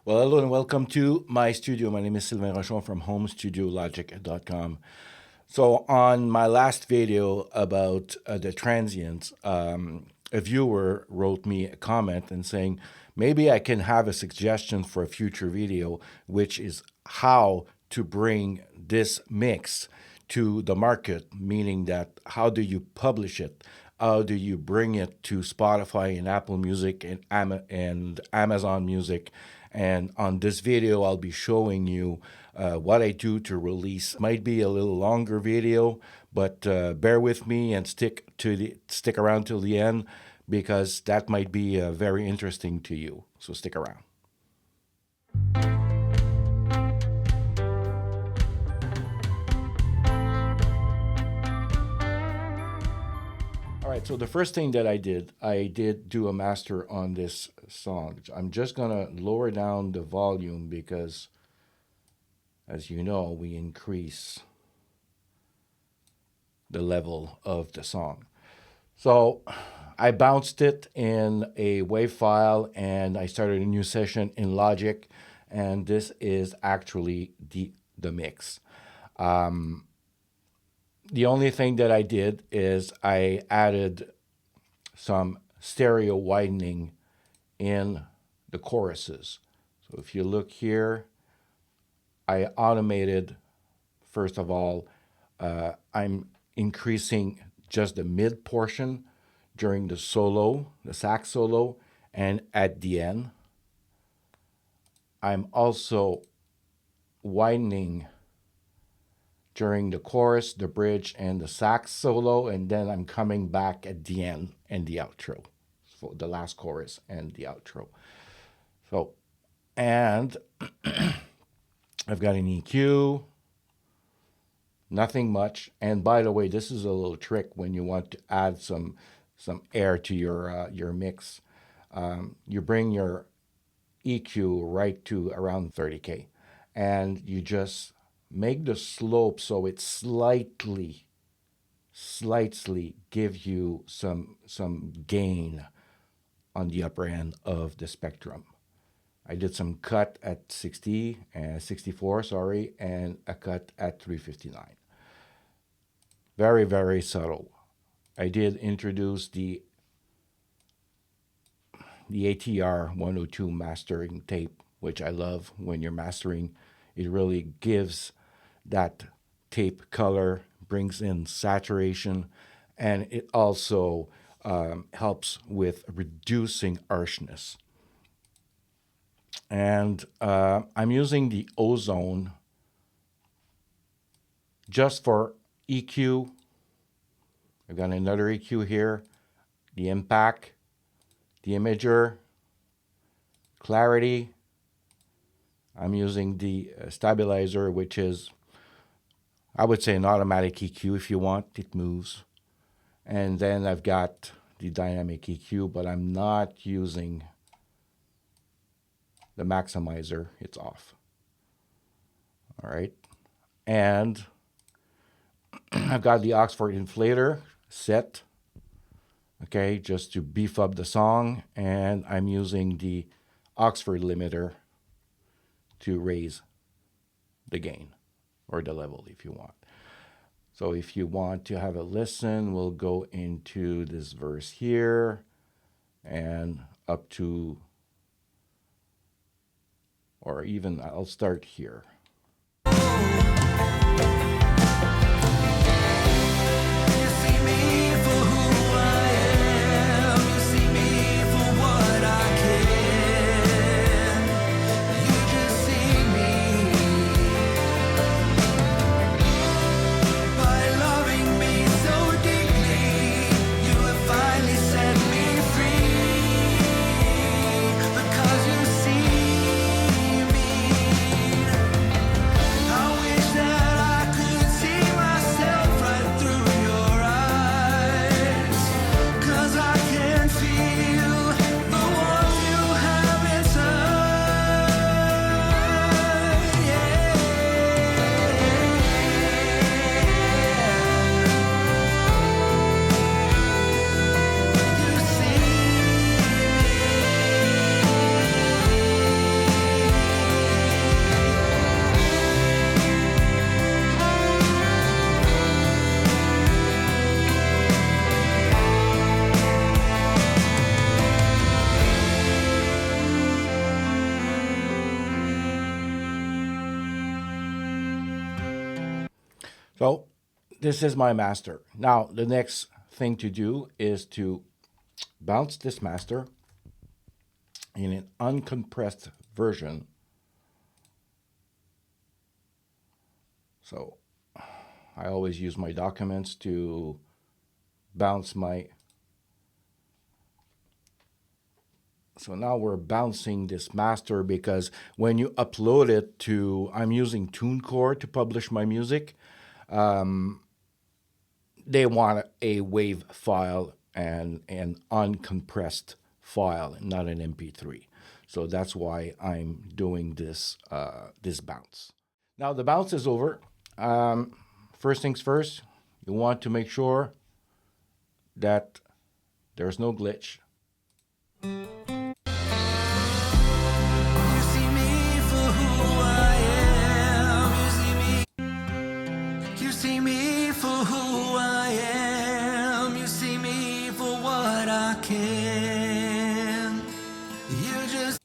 Well, hello and welcome to my studio. My name is Sylvain Rochon from homestudiologic.com. So, on my last video about the transients, a viewer wrote me a comment and saying, maybe I can have a suggestion for a future video, which is how to bring this mix to the market, meaning that how do you publish it? How do you bring it to Spotify and Apple Music and Amazon Music? And on this video, I'll be showing you what I do to release. Might be a little longer video, but bear with me and stick around till the end because that might be very interesting to you. So stick around. All right, so the first thing that I did do a master on this song. I'm just gonna lower down the volume because, as you know, we increase the level of the song. So I bounced it in a WAV file and I started a new session in Logic, and this is actually the mix. The only thing that I did is I added some stereo widening in the choruses. So if you look here, I automated, first of all, I'm increasing just the mid portion during the solo, the sax solo, and at the end. I'm also widening during the chorus, the bridge, and the sax solo, and then I'm coming back at the end and the outro, for the last chorus and the outro. So, and I've got an EQ, nothing much. And by the way, this is a little trick when you want to add some air to your mix. You bring your EQ right to around 30K, and you just make the slope so it slightly gives you some gain on the upper end of the spectrum. I did some cut at 64, and a cut at 359. Very, very subtle. I did introduce the ATR 102 mastering tape, which I love when you're mastering. It really gives that tape color, brings in saturation, and it also helps with reducing harshness. And I'm using the ozone just for EQ. I've got another EQ here, the impact, the imager, clarity. I'm using the stabilizer, which is, I would say, an automatic EQ if you want. It moves. And then I've got the dynamic EQ, but I'm not using the maximizer. It's off. All right. And I've got the Oxford inflator set, okay, just to beef up the song. And I'm using the Oxford limiter to raise the gain or the level if you want. So if you want to have a listen, we'll go into this verse here and up to, or even I'll start here. So this is my master. Now the next thing to do is to bounce this master in an uncompressed version. So I always use my documents to bounce my. So now we're bouncing this master because when you upload it to, I'm using TuneCore to publish my music. They want a WAV file and an uncompressed file, not an MP3. So that's why I'm doing this bounce. Now the bounce is over. First things first, you want to make sure that there's no glitch. You see me for who I am. You see me for what I can. You just.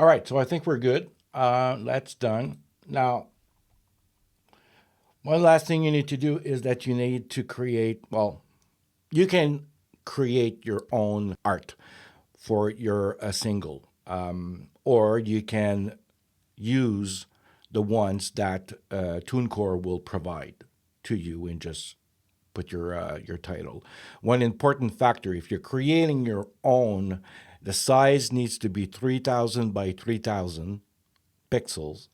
All right, so I think we're good. That's done. Now, one last thing you need to do is that you need to create, well, you can create your own art for your single, or you can use the ones that TuneCore will provide to you and just put your title. One important factor: if you're creating your own, the size needs to be 3,000 by 3,000 pixels,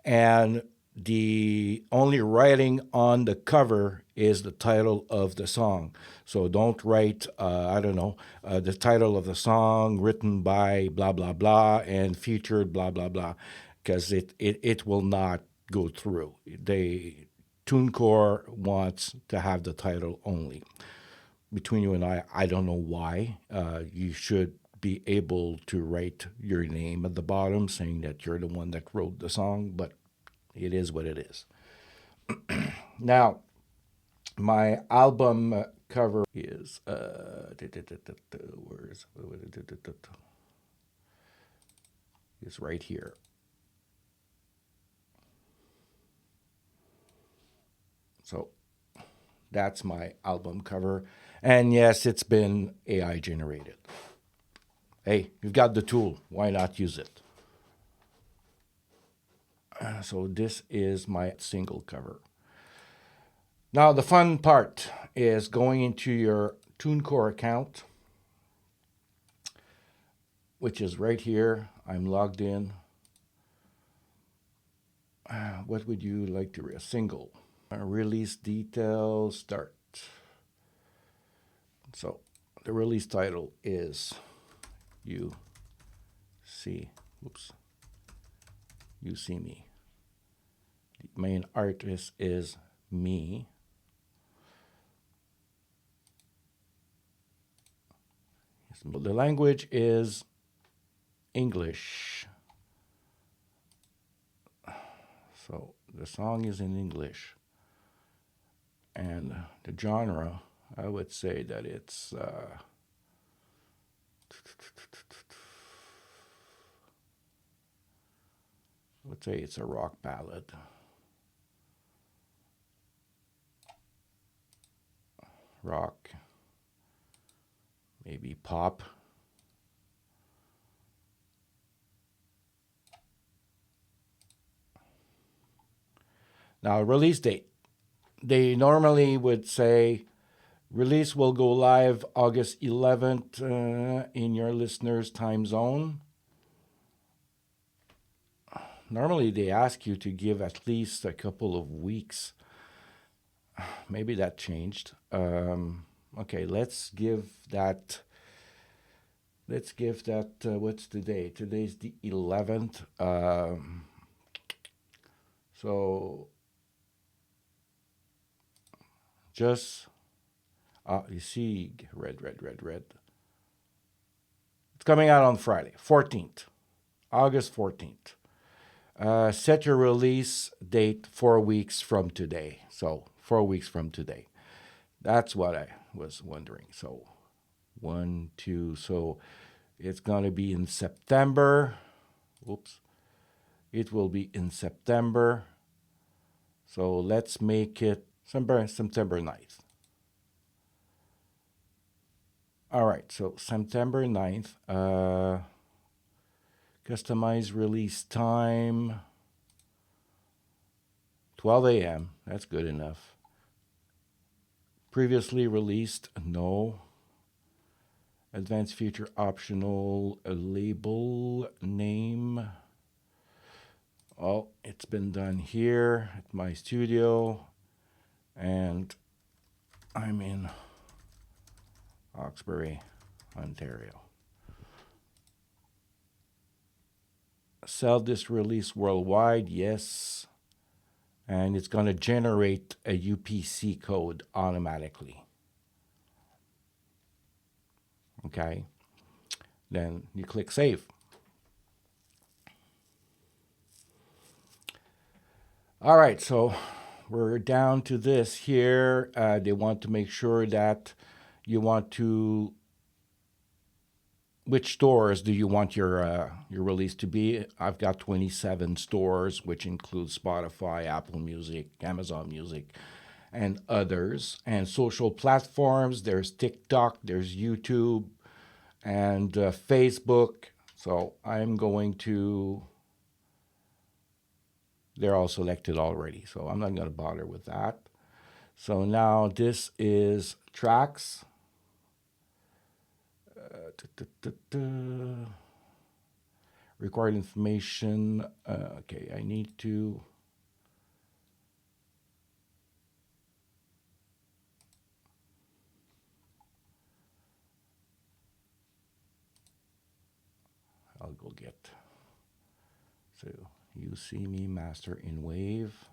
and the only writing on the cover is the title of the song. So don't write, I don't know, the title of the song written by blah, blah, blah and featured blah, blah, blah, because it will not go through. TuneCore wants to have the title only. Between you and I don't know why. You should be able to write your name at the bottom saying that you're the one that wrote the song, but it is what it is. Now, my album cover is where's it's right here. So that's my album cover, and yes, it's been AI generated. Hey, you've got the tool. Why not use it? So this is my single cover. Now the fun part is going into your TuneCore account, which is right here. I'm logged in. What would you like to read? A single. Release details, start. So the release title is You See Me. The main artist is me. The language is English. So the song is in English. And the genre, I would say that it's let's say it's a rock ballad. Rock, maybe pop. Now, release date. They normally would say Release will go live August 11th in your listener's time zone. Normally, they ask you to give at least a couple of weeks. Maybe that changed. Okay, let's give that. Let's give that. What's today? Today's the 11th. So just you see, red, red, red, red. It's coming out on Friday, 14th, August 14th. Set your release date 4 weeks from today. So 4 weeks from today. That's what I was wondering. So 1, 2. So it's going to be in September. Oops. It will be in September. So let's make it September 9th. All right. So September 9th. Customize release time 12 a.m. That's good enough. Previously released, no. Advanced feature optional, a label name. Oh, it's been done here at my studio, and I'm in Hawkesbury, Ontario. Sell this release worldwide, yes. And it's going to generate a UPC code automatically. Okay. Then you click save. All right, so we're down to this here. They want to make sure that you want to. Which stores do you want your release to be? I've got 27 stores, which includes Spotify, Apple Music, Amazon Music, and others. And social platforms, there's TikTok, there's YouTube, and Facebook. So I'm going to, they're all selected already. So I'm not going to bother with that. So now this is tracks. Required information. Okay, I need to. I'll go get. So you see me master in Wave.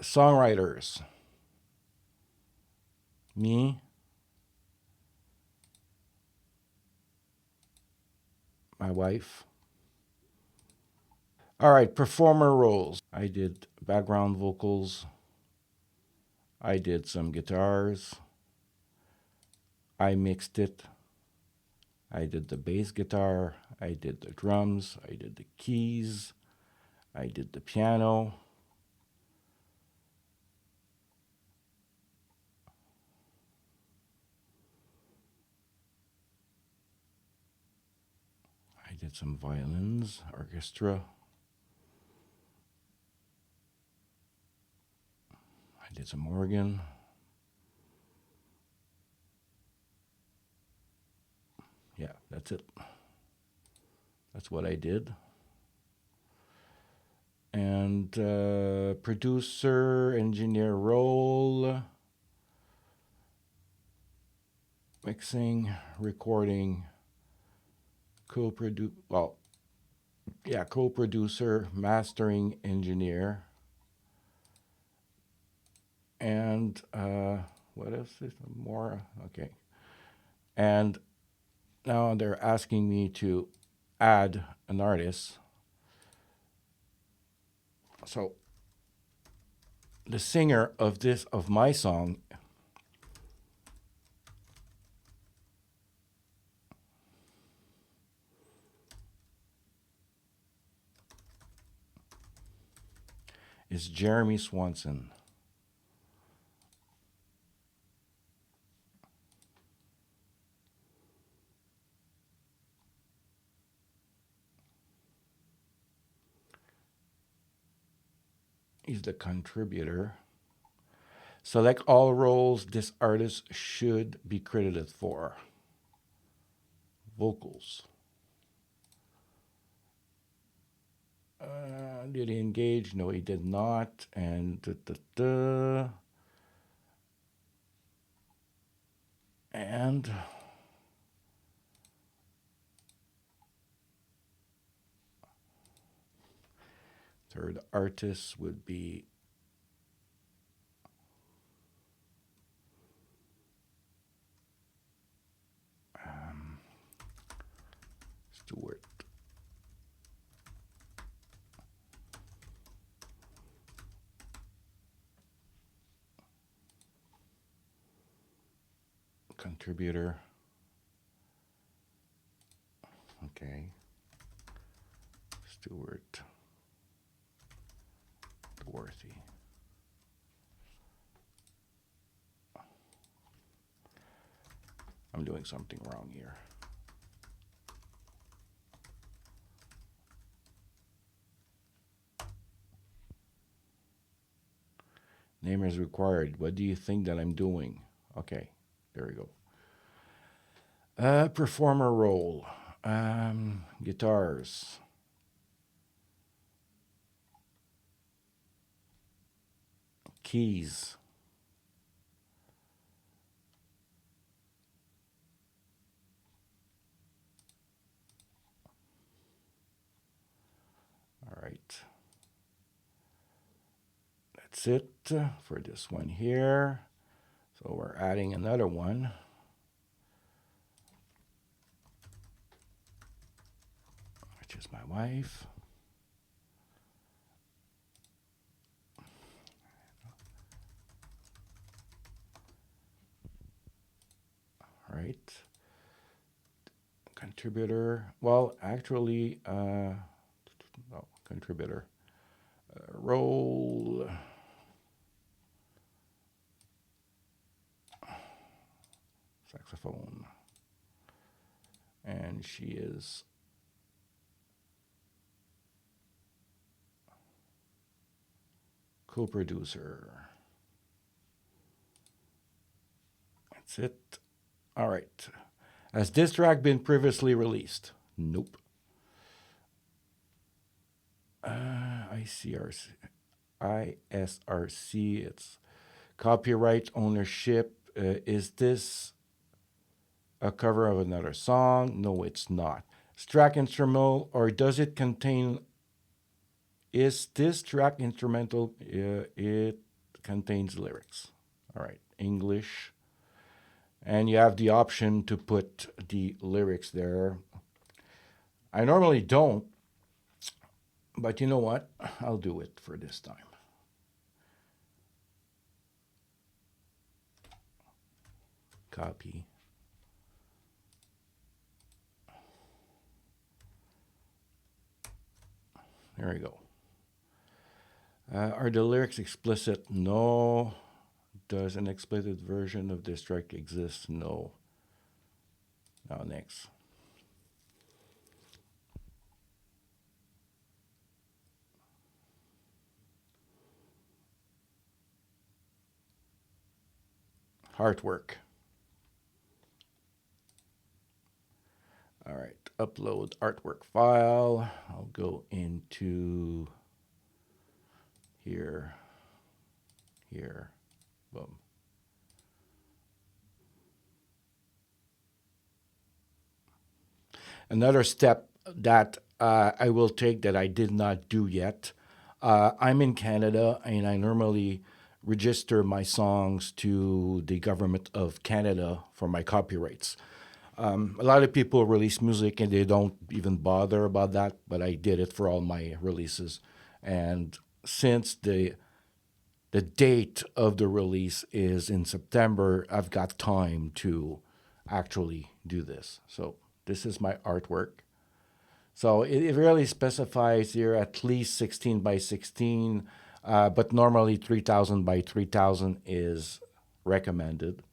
Songwriters. Me. My wife. All right, performer roles. I did background vocals. I did some guitars. I mixed it. I did the bass guitar. I did the drums. I did the keys. I did the piano. I did some violins, orchestra. I did some organ. Yeah, that's it. That's what I did. And producer, engineer role, mixing, recording, co-producer, mastering engineer, and what else is more? Okay. And now they're asking me to add an artist. So the singer of my song is Jeremy Swanson. He's the contributor. Select all roles this artist should be credited for. Vocals. Did he engage? No, he did not. And and third artist would be Stewart. Contributor. Okay. Stewart. Dorothy. I'm doing something wrong here. Name is required. What do you think that I'm doing? Okay, there we go. Performer role. Guitars. Keys. All right. That's it for this one here. So we're adding another one. Which is my wife. All right. Contributor. Well, actually, no, contributor. Role. Saxophone. And she is co-producer. That's it. All right. Has this track been previously released? Nope. ISRC. It's copyright ownership. Is this a cover of another song? No, it's not. Is track instrumental, or does it contain? Is this track instrumental? It contains lyrics. All right, English. And you have the option to put the lyrics there. I normally don't, but you know what? I'll do it for this time. Copy. There we go. Are the lyrics explicit? No. Does an explicit version of this track exist? No. Now next. Artwork. All right, upload artwork file. I'll go into here, boom. Another step that I will take that I did not do yet. I'm in Canada, and I normally register my songs to the government of Canada for my copyrights. A lot of people release music and they don't even bother about that, but I did it for all my releases. And since the date of the release is in September, I've got time to actually do this. So this is my artwork. So it really specifies here at least 16 by 16, but normally 3000 by 3000 is recommended.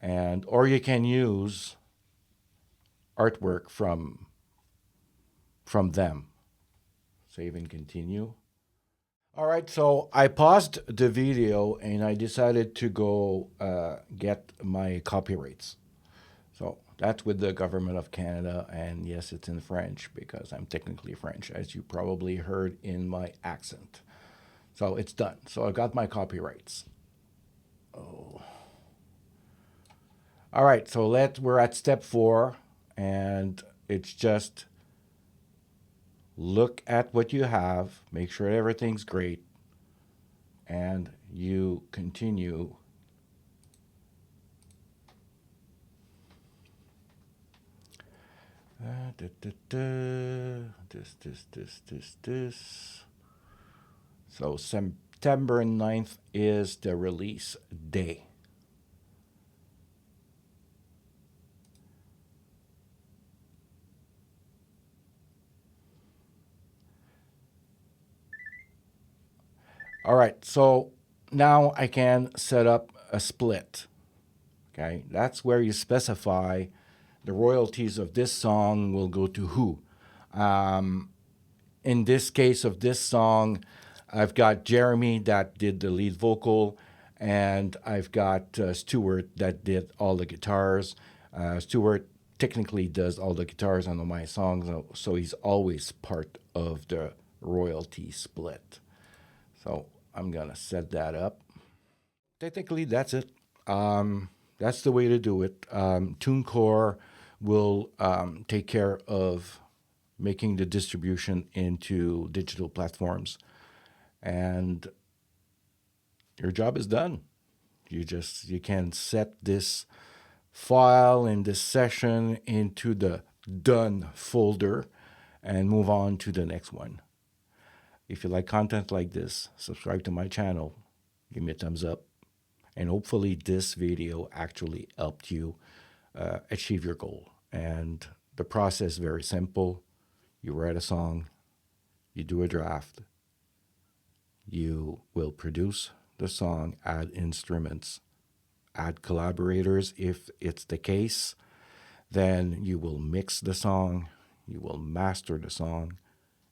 And or you can use artwork from them. Save and continue. All right, so I paused the video and I decided to go get my copyrights. So that's with the government of Canada, and yes, it's in French because I'm technically French, as you probably heard in my accent. So it's done. So I got my copyrights. Oh. All right, so we're at step 4, and it's just look at what you have, make sure everything's great, and you continue. Da, da, da. This. So September 9th is the release day. All right, so now I can set up a split. Okay, that's where you specify the royalties of this song will go to who. Um, in this case of this song, I've got Jeremy that did the lead vocal, and I've got Stuart that did all the guitars. Stuart technically does all the guitars on my songs, so he's always part of the royalty split. So I'm gonna set that up. Technically, that's it. That's the way to do it. TuneCore will take care of making the distribution into digital platforms, and your job is done. You can set this file in this session into the done folder and move on to the next one. If you like content like this, subscribe to my channel, give me a thumbs up, and hopefully this video actually helped you achieve your goal. And the process is very simple. You write a song, you do a draft, you will produce the song, add instruments, add collaborators if it's the case. Then you will mix the song, you will master the song,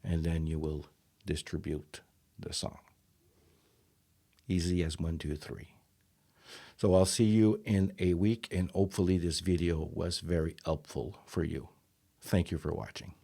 and then you will distribute the song. Easy as 1, 2, 3. So I'll see you in a week, and hopefully this video was very helpful for you. Thank you for watching.